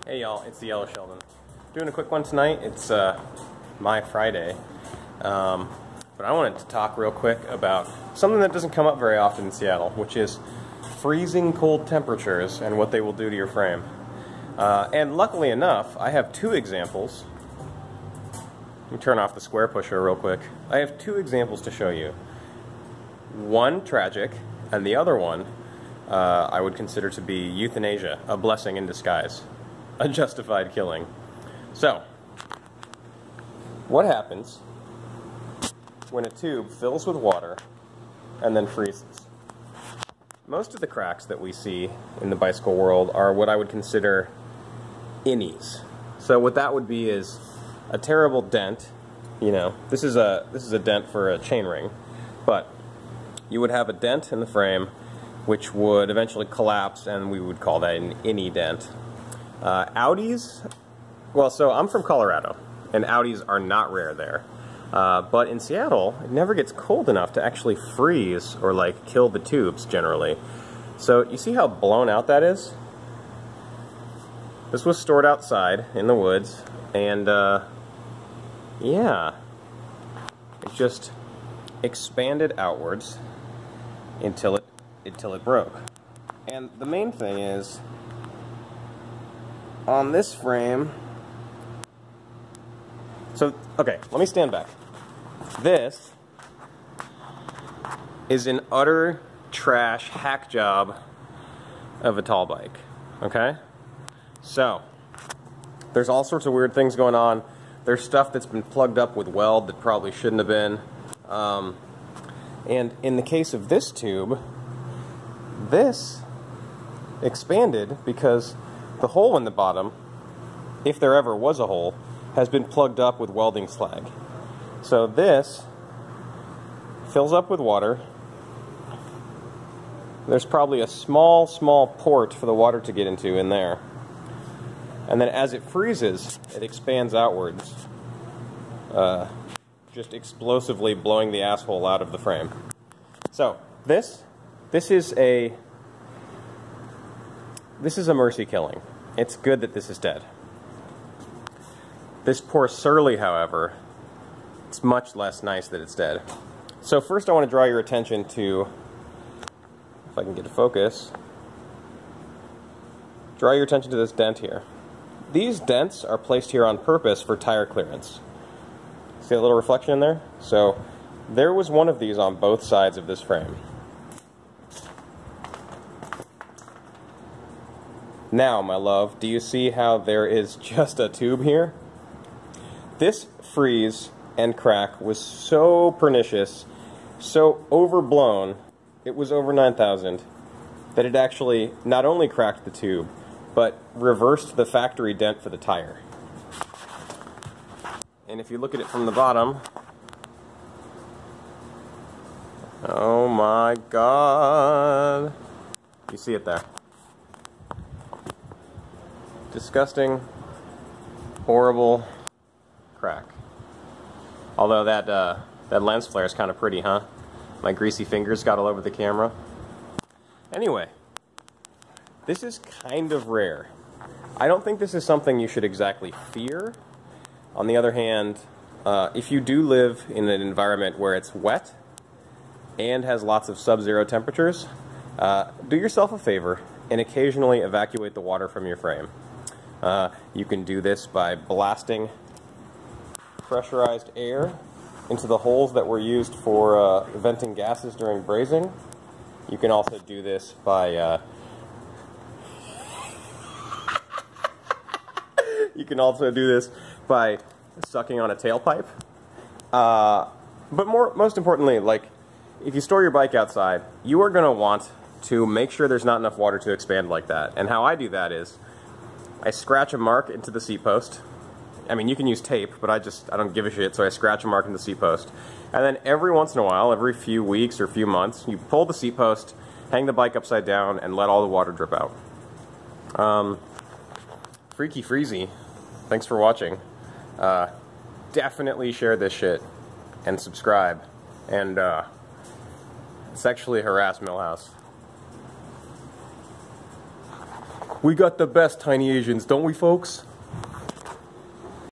Hey y'all, it's the Yellow Sheldon. Doing a quick one tonight. It's my Friday. But I wanted to talk real quick about something that doesn't come up very often in Seattle, which is freezing cold temperatures and what they will do to your frame. And luckily enough, I have two examples. Let me turn off the square pusher real quick. I have two examples to show you. One tragic, and the other one I would consider to be euthanasia, a blessing in disguise. A justified killing. So, what happens when a tube fills with water and then freezes? Most of the cracks that we see in the bicycle world are what I would consider innies. So what that would be is a terrible dent. You know, this is a dent for a chainring, but you would have a dent in the frame which would eventually collapse, and we would call that an innie dent. Outties, well, so I'm from Colorado, and Outties are not rare there. But in Seattle, it never gets cold enough to actually freeze or like kill the tubes generally. So you see how blown out that is? This was stored outside in the woods, and yeah, it just expanded outwards until it broke. And the main thing is, on this frame, so, okay, let me stand back. This is an utter trash hack job of a tall bike, okay? So, there's all sorts of weird things going on. There's stuff that's been plugged up with weld that probably shouldn't have been. And in the case of this tube, this expanded because the hole in the bottom, if there ever was a hole, has been plugged up with welding slag. So this fills up with water. There's probably a small port for the water to get into in there. And then as it freezes, it expands outwards, just explosively blowing the asshole out of the frame. So this is a mercy killing. It's good that this is dead. This poor Surly, however, it's much less nice that it's dead. So first I want to draw your attention to, if I can get a focus, draw your attention to this dent here. These dents are placed here on purpose for tire clearance. See a little reflection in there? So there was one of these on both sides of this frame. Now, my love, do you see how there is just a tube here? This freeze and crack was so pernicious, so overblown, it was over 9,000, that it actually not only cracked the tube, but reversed the factory dent for the tire. And if you look at it from the bottom, oh my God, you see it there. Disgusting, horrible crack. Although that lens flare is kind of pretty, huh? My greasy fingers got all over the camera. Anyway, this is kind of rare. I don't think this is something you should exactly fear. On the other hand, if you do live in an environment where it's wet and has lots of sub-zero temperatures, do yourself a favor and occasionally evacuate the water from your frame. You can do this by blasting pressurized air into the holes that were used for venting gases during brazing. You can also do this by sucking on a tailpipe. But most importantly, like, if you store your bike outside, you are going to want to make sure there's not enough water to expand like that. And how I do that is, I scratch a mark into the seat post. I mean, you can use tape, but I don't give a shit, so I scratch a mark in the seat post. And then every once in a while, every few weeks or few months, you pull the seat post, hang the bike upside down, and let all the water drip out. Freaky Freezy, thanks for watching. Definitely share this shit, and subscribe, and sexually harass Millhouse. We got the best tiny Asians, don't we, folks?